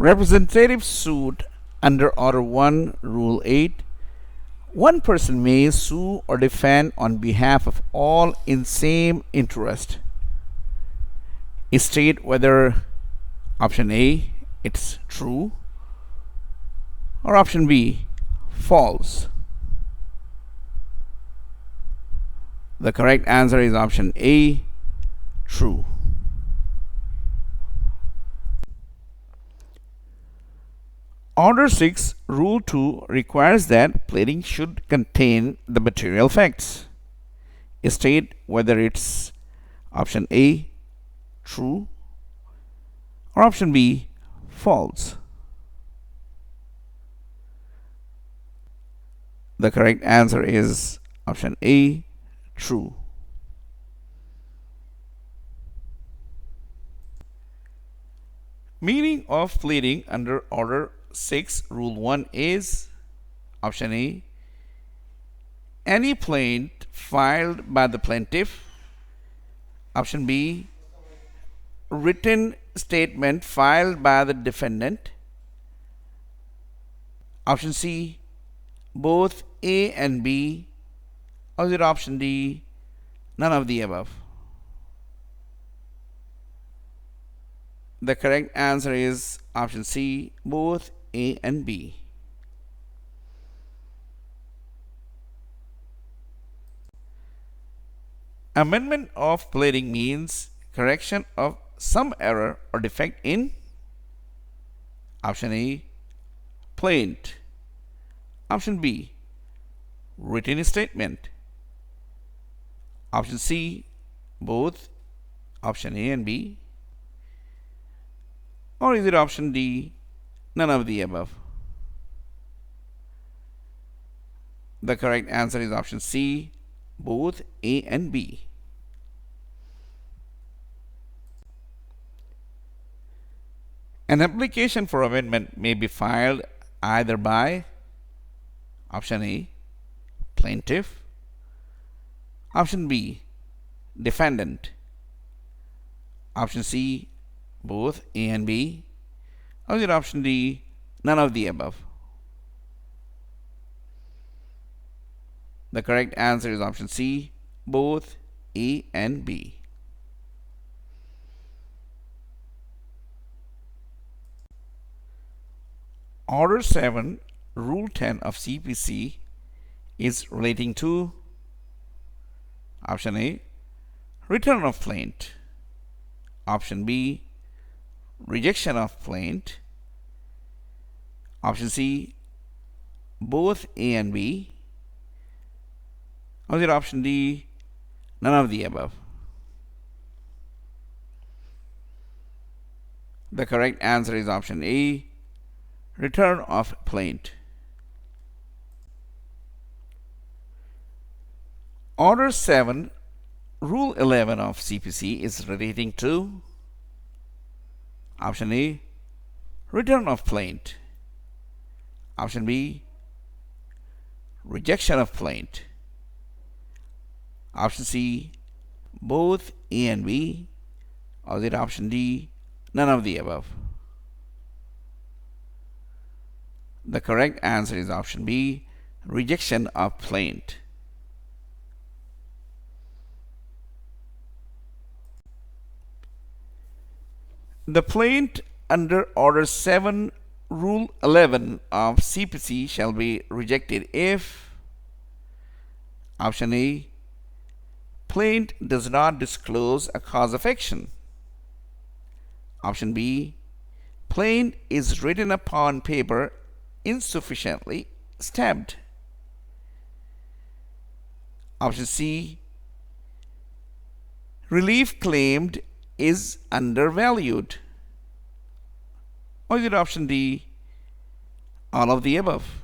Representative suit under Order 1, Rule 8. One person may sue or defend on behalf of all in same interest. State whether option A, it's true, or option B, false. The correct answer is option A, true. Order 6, Rule 2 requires that pleading should contain the material facts. State whether it's option A, true, or option B, false. The correct answer is option A, true. Meaning of pleading under Order 6, Rule 1 is option A, any plaint filed by the plaintiff. Option B, written statement filed by the defendant. Option C, both A and B. Or is it option D, none of the above? The correct answer is option C, both A and B. Amendment of pleading means correction of some error or defect in option A, plaint. Option B, written statement. Option C, both option A and B. Or is it option D, none of the above? The correct answer is option C, both A and B. An application for amendment may be filed either by option A, plaintiff. Option B, defendant. Option C, both A and B. Or is it option D, none of the above? The correct answer is option C, both A and B. Order 7, Rule 10 of CPC is relating to option A, return of plaint. Option B, rejection of plaint. Option C, both A and B. Or is it option D, none of the above? The correct answer is option A, return of plaint. Order 7, Rule 11 of CPC is relating to option A, return of plaint. Option B, rejection of plaint. Option C, both A and B. Or is it option D, none of the above? The correct answer is option B, rejection of plaint. The plaint under Order 7, Rule 11 of CPC shall be rejected if option A, plaint does not disclose a cause of action. Option B, plaint is written upon paper insufficiently stamped. Option C, relief claimed is undervalued. Or is it option D, all of the above?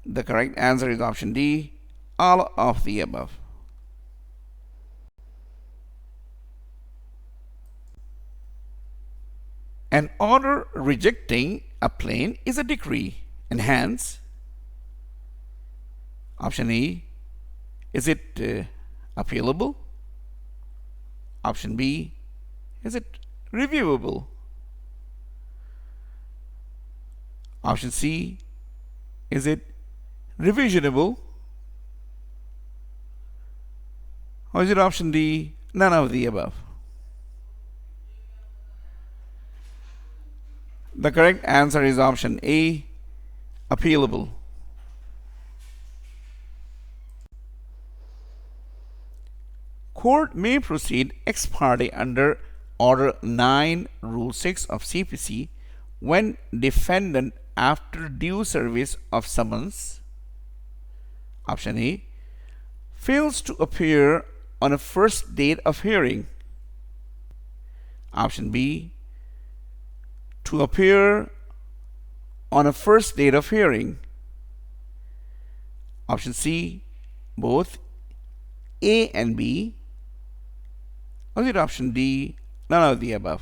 The correct answer is option D, all of the above. An order rejecting a plaint is a decree, and hence option A, is it appealable? Option B, is it reviewable? Option C, is it revisionable? Or is it option D, none of the above? The correct answer is option A, appealable. Court may proceed ex parte under Order 9, Rule 6 of CPC when defendant, after due service of summons, option A, fails to appear on a first date of hearing. Option B, to appear on a first date of hearing. Option C, both A and B. Or is it option D, none of the above?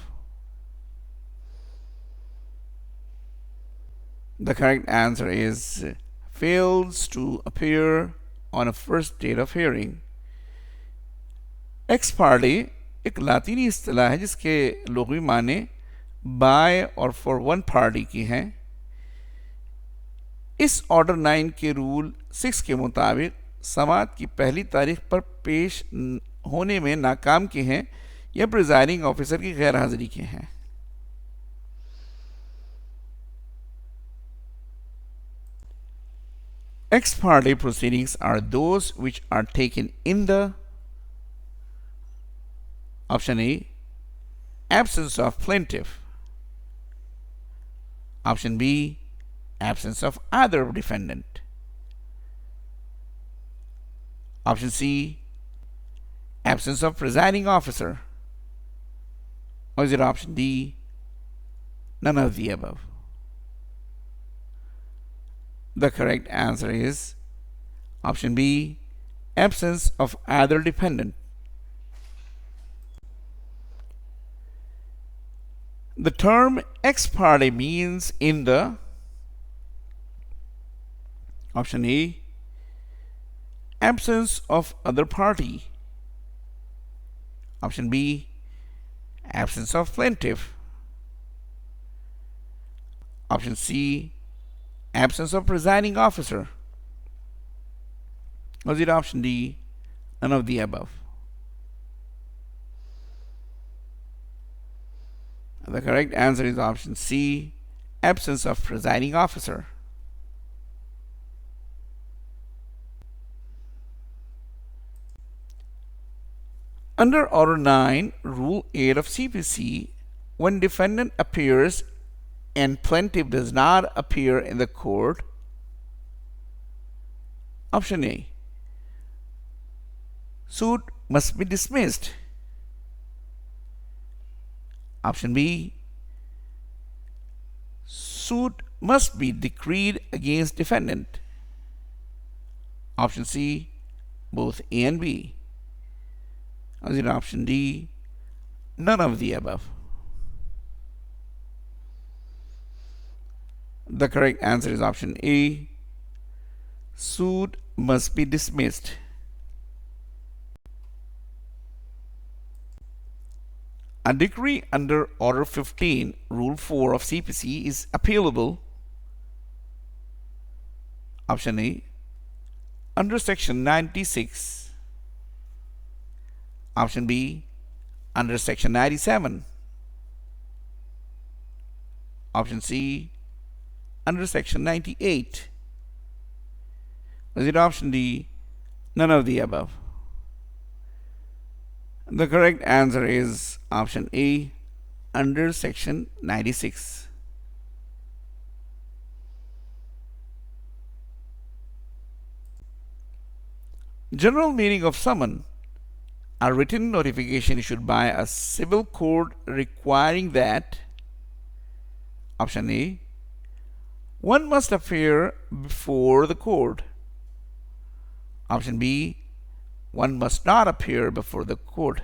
The correct answer is fails to appear on a first date of hearing. X party एक लातीनी इस्तिलाह है जिसके लुग़वी माने bye और for one party की हैं। इस order 9 के rule 6 के मुताबिक समाअत की पहली तारीख पर पेश होने में नाकाम के हैं या प्रिजाइडिंग ऑफिसर की गैर हाजिरी के हैं। Ex parte proceedings are those which are taken in the option A, absence of plaintiff, option B, absence of other defendant, option C, absence of presiding officer, or is it option D, none of the above? The correct answer is option B, absence of either defendant. The term ex parte means in the option A, absence of other party, option B, absence of plaintiff, option C, absence of presiding officer, or is it option D, none of the above? The correct answer is option C, absence of presiding officer. Under Order 9, Rule 8 of CPC, when defendant appears and plaintiff does not appear in the court, option A, suit must be dismissed. Option B, suit must be decreed against defendant. Option C, both A and B. Or is it option D, none of the above? The correct answer is option A, suit must be dismissed. A decree under Order 15, Rule 4 of CPC is appealable. Option A, under Section 96. Option B, under Section 97. Option C, under Section 98. Is it option D, none of the above? The correct answer is option A, under Section 96. General meaning of summon: a written notification issued by a civil court requiring that, option A, one must appear before the court. Option B, one must not appear before the court.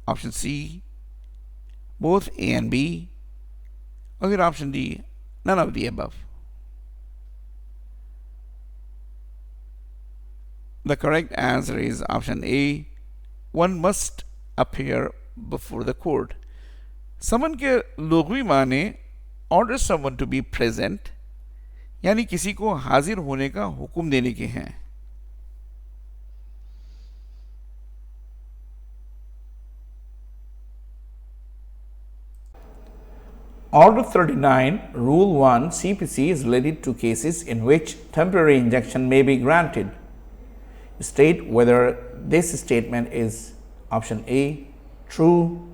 Option C, both A and B. Or is it option D, none of the above? The correct answer is option A. One must appear before the court. समन के लुग़वी माने order someone to be present, यानी किसी को हाजिर होने का हुक्म देने के हैं. Order 39, Rule 1, CPC is related to cases in which temporary injunction may be granted. State whether this statement is option A, true,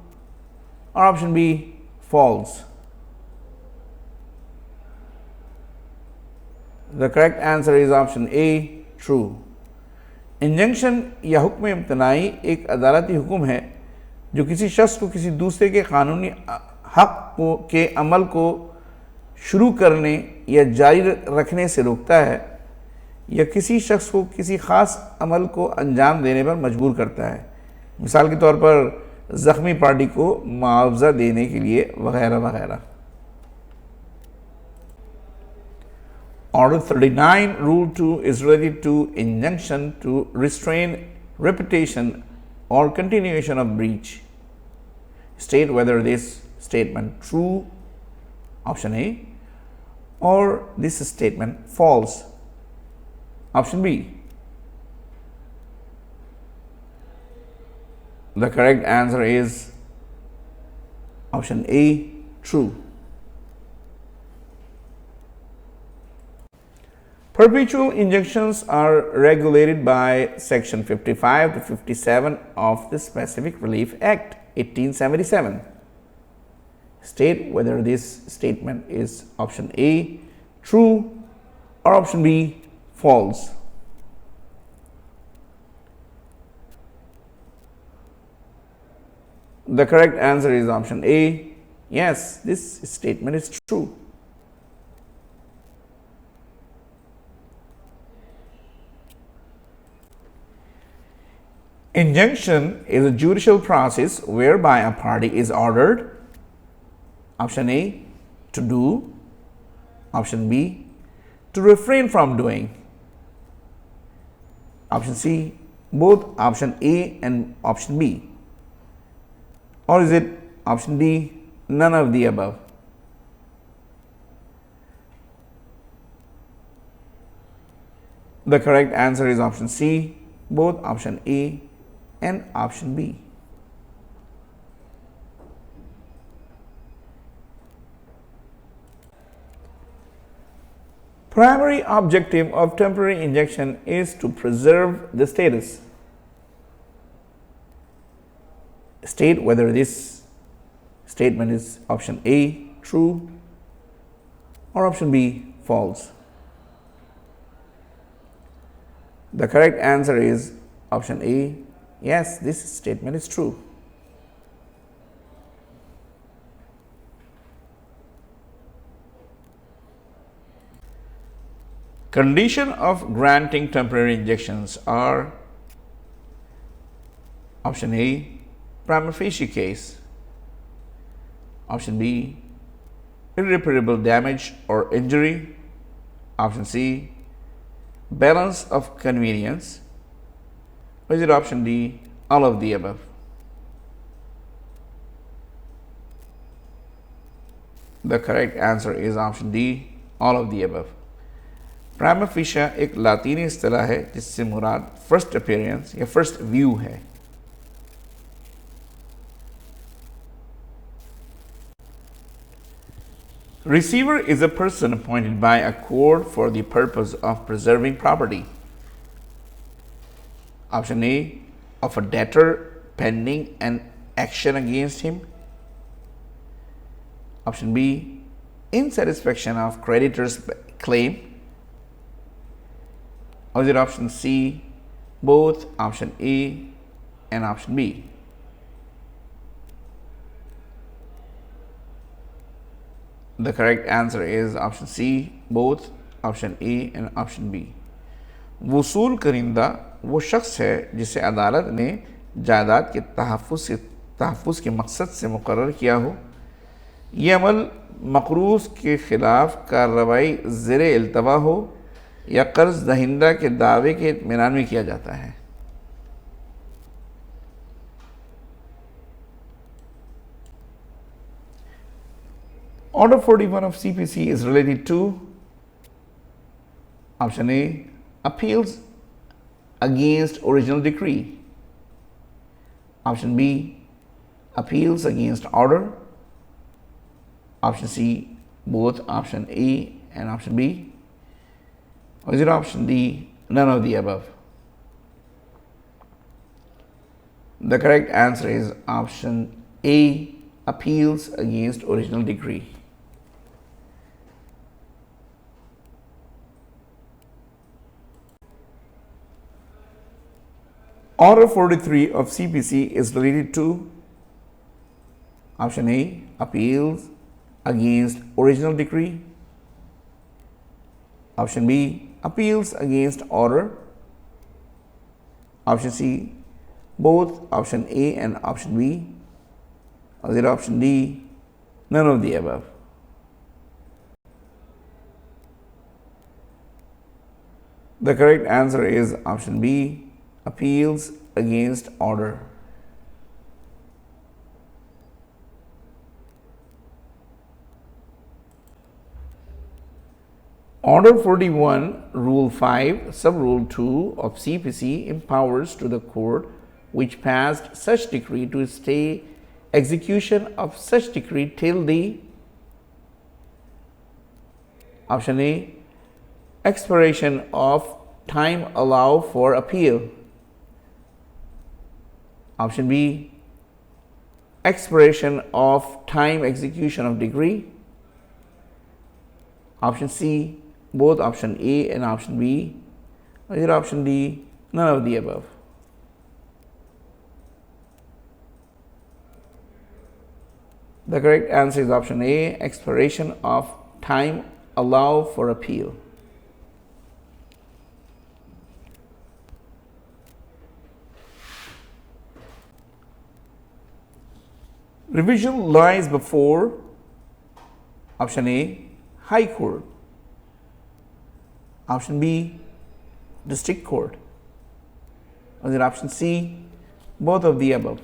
or option B, false. The correct answer is option A, true. Injunction या हुक्म इम्तनाई एक अदालती हुक्म है जो किसी शख्स को किसी दूसरे के कानूनी हक के अमल को शुरू करने या जारी रखने से रोकता है या किसी शख्स को किसी ख़ास अमल को अंजाम देने पर मजबूर करता है. मिसाल के तौर पर ज़ख्मी पार्टी को मुआवजा देने के लिए वगैरह वगैरह. Order 39, Rule 2 is related to injunction to restrain repetition or continuation of breach. State whether this statement true, option A, or this statement false, option B. The correct answer is option A, true. Perpetual injunctions are regulated by Section 55 to 57 of the Specific Relief Act 1877. State whether this statement is option A, true, or option B, false. The correct answer is option A. Yes, this statement is true. Injunction is a judicial process whereby a party is ordered, option A, to do, option B, to refrain from doing, option C, both option A and option B, or is it option D, none of the above? The correct answer is option C, both option A and option B. Primary objective of temporary injunction is to preserve the status. State whether this statement is option A, true, or option B, false. The correct answer is option A. Yes, this statement is true. Condition of granting temporary injunctions are option A, prima facie case, option B, irreparable damage or injury, option C, balance of convenience, or is it option D, all of the above? The correct answer is option D, all of the above. Prima facie एक लातीनी इस्तिलाह है जिससे मुराद first appearance या first view है. Receiver is a person appointed by a court for the purpose of preserving property. Option A, of a debtor pending an action against him. Option B, in satisfaction of creditor's claim. Or is it option C, both option A and option B? The correct answer is option C, both option A and option B. वसूल करिंदा वो शख्स है जिसे अदालत ने जायदाद के तहफ़्फ़ुज़ के मकसद से मुकर्रर किया हो. ये अमल मक़रूज़ के ख़िलाफ़ कार्रवाई ज़ेरे इल्तवा हो या कर्ज दहिंदा के दावे के इत्मीनान में किया जाता है। Order 41 of CPC is related to option A, appeals against original decree, option B, appeals against order, option C, both option A and option B, or is it option D, none of the above? The correct answer is option A, appeals against original decree. Order 43 of CPC is related to option A, appeals against original decree, option B, appeals against order, option C, both option A and option B, or is it option D, none of the above? The correct answer is option B, appeals against order. Order 41, Rule 5, Sub-Rule 2 of CPC empowers to the court which passed such decree to stay execution of such decree till the option A, expiration of time allowed for appeal, option B, expiration of time execution of decree, option C, both option A and option B, or is it option D, none of the above? The correct answer is option A, expiration of time allowed for appeal. Revision lies before option A, High Court, option B, District Court, or is it option C, both of the above?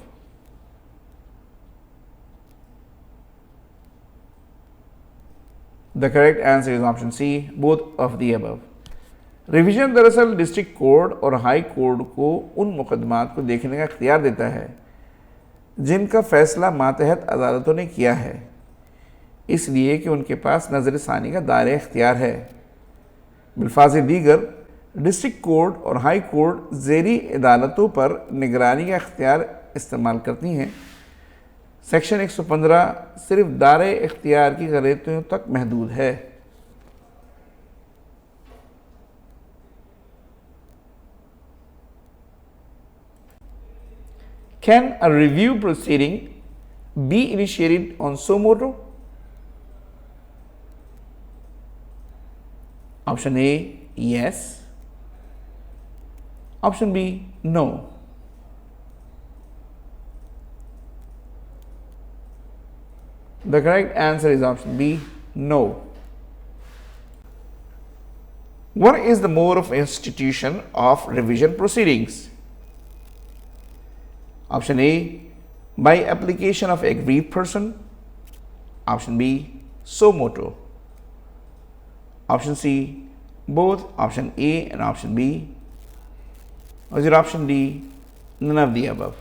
The correct answer is option C, both of the above. Revision दरअसल district court और high court को उन मुकदमात को देखने का इख्तियार देता है जिनका फैसला मातहत अदालतों ने किया है, इसलिए कि उनके पास नज़र सानी का दायरा इख्तियार है। बिलफाज़ दीगर डिस्ट्रिक्ट कोर्ट और हाई कोर्ट ज़ेरी अदालतों पर निगरानी का इख्तियार इस्तेमाल करती हैं। सेक्शन 115 सिर्फ दायरे इख्तियार की गलतियों तक महदूद है। Can a review proceeding be initiated on suo motu? Option A, yes. Option B, no. The correct answer is option B, no. What is the mode of institution of revision proceedings? Option A, by application of aggrieved person. Option B, suo motu. Option C, both option A and option B. Or is it option D, none of the above?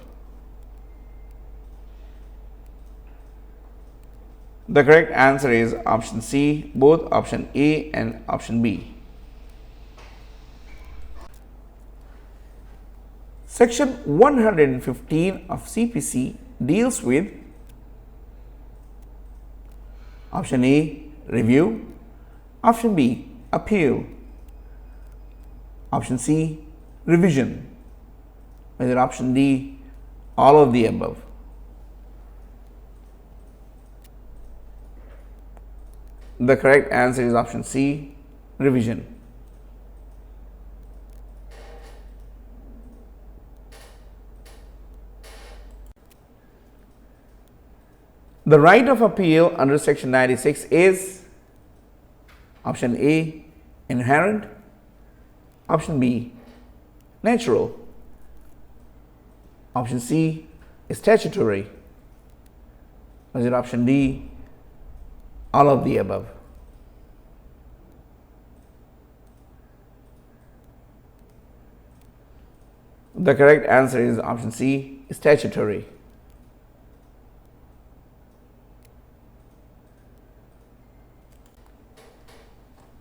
The correct answer is option C, both option A and option B. Section 115 of CPC deals with option A, review, option B, appeal, option C, revision, or is it option D, all of the above? The correct answer is option C, revision. The right of appeal under section 96 is option A, inherent, Option B, natural. Option C, statutory. Or is it option D, all of the above? The correct answer is option C, statutory.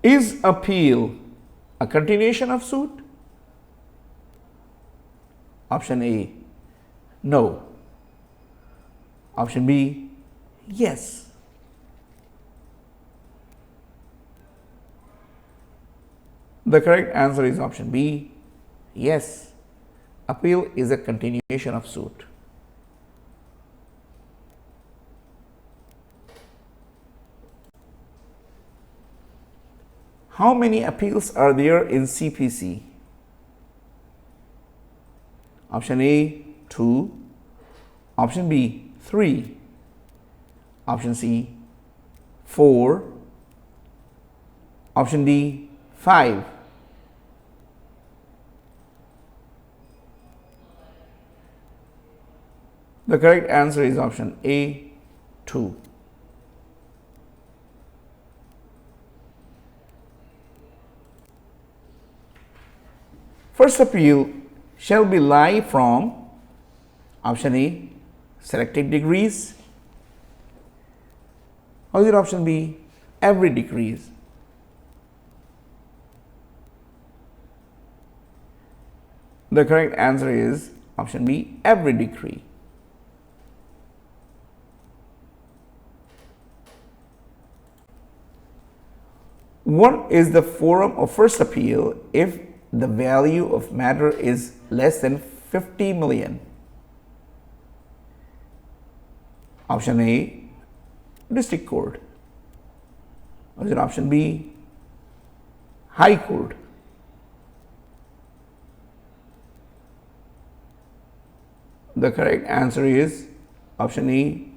Is appeal a continuation of suit? Option A, no. Option B, yes. The correct answer is option B, yes. Appeal is a continuation of suit. How many appeals are there in CPC? Option A, 2. Option B, 3. Option C, 4. Option D, 5. The correct answer is option A, 2. First appeal shall be live from option A, selected degrees, or is it option B, every degrees? The correct answer is option B, every degree. What is the forum of first appeal if the value of matter is less than 50 million? Option A, district court. Or is it option B, high court? The correct answer is option A,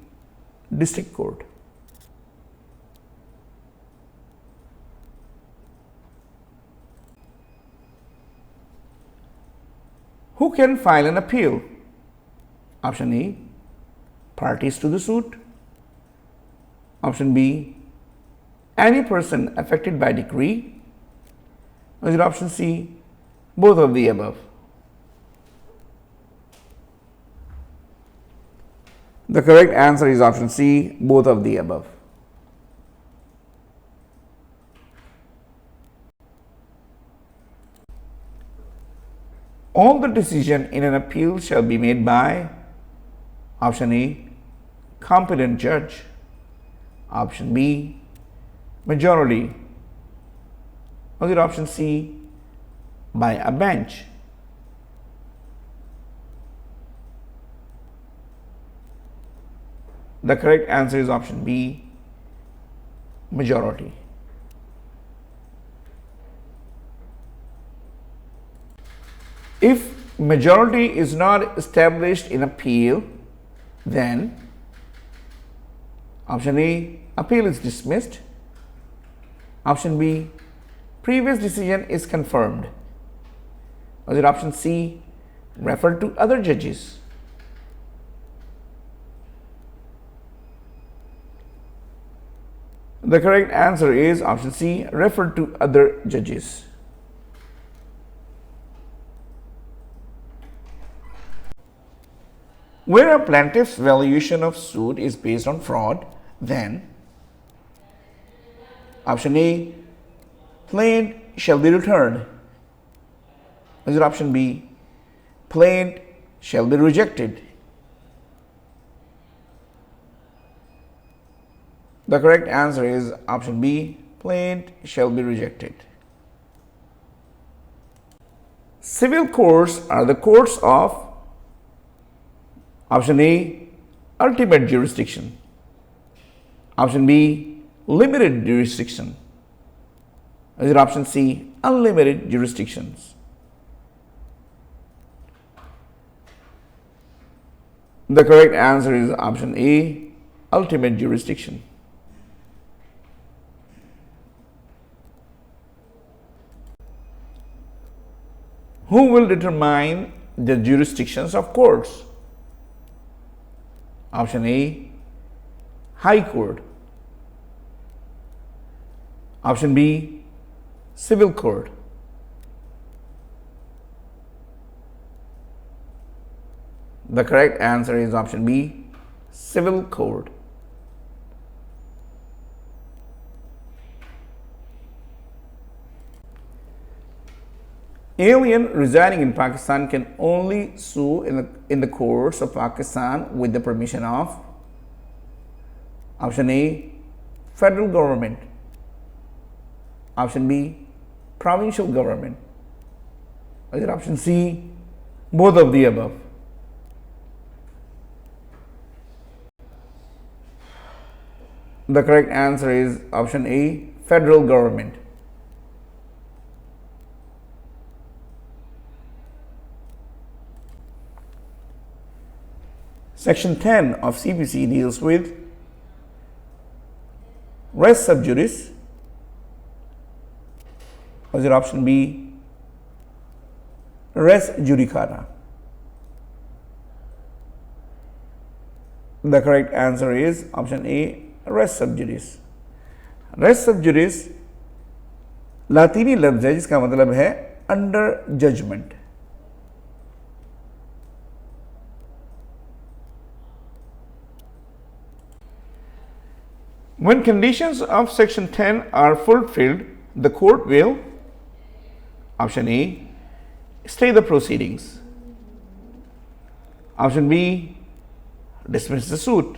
district court. Who can file an appeal? Option A, parties to the suit. Option B, any person affected by decree. Or is it option C, both of the above? The correct answer is option C, both of the above. All the decision in an appeal shall be made by option A, competent judge. Option B, majority. Or is it option C, by a bench? The correct answer is option B, majority. If majority is not established in appeal, then option A, appeal is dismissed. Option B, previous decision is confirmed. Or is it option C, referred to other judges? The correct answer is option C, referred to other judges. Where a plaintiff's valuation of suit is based on fraud, then option A, plaint shall be returned. Is it option B, plaint shall be rejected? The correct answer is option B, plaint shall be rejected. Civil courts are the courts of option A, ultimate jurisdiction. Option B, limited jurisdiction. Is it option C, unlimited jurisdictions? The correct answer is option A, ultimate jurisdiction. Who will determine the jurisdictions of courts? Option A, High Court. Option B, Civil Court. The correct answer is option B, Civil Court. Alien residing in Pakistan can only sue in the courts of Pakistan with the permission of option A, federal government. Option B, provincial government. Or is it option C, both of the above? The correct answer is option A, federal government. Section 10 of CPC deals with res sub judice. Or is it option B, res judicata? The correct answer is option A, res sub judice. Res sub judice लातीनी लफ्ज़ है जिसका मतलब है under judgement. When conditions of section 10 are fulfilled, the court will option A, stay the proceedings. Option B, dismiss the suit.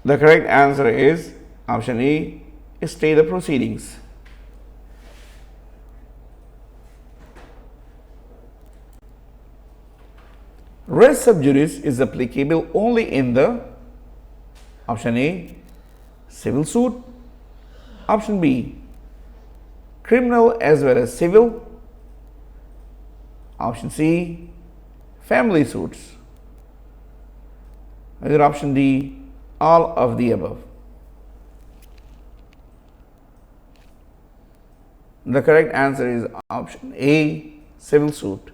The correct answer is option A, stay the proceedings. Res sub judice is applicable only in the option A, civil suit. Option B, criminal as well as civil. Option C, family suits. Or option D, all of the above? The correct answer is option A, civil suit.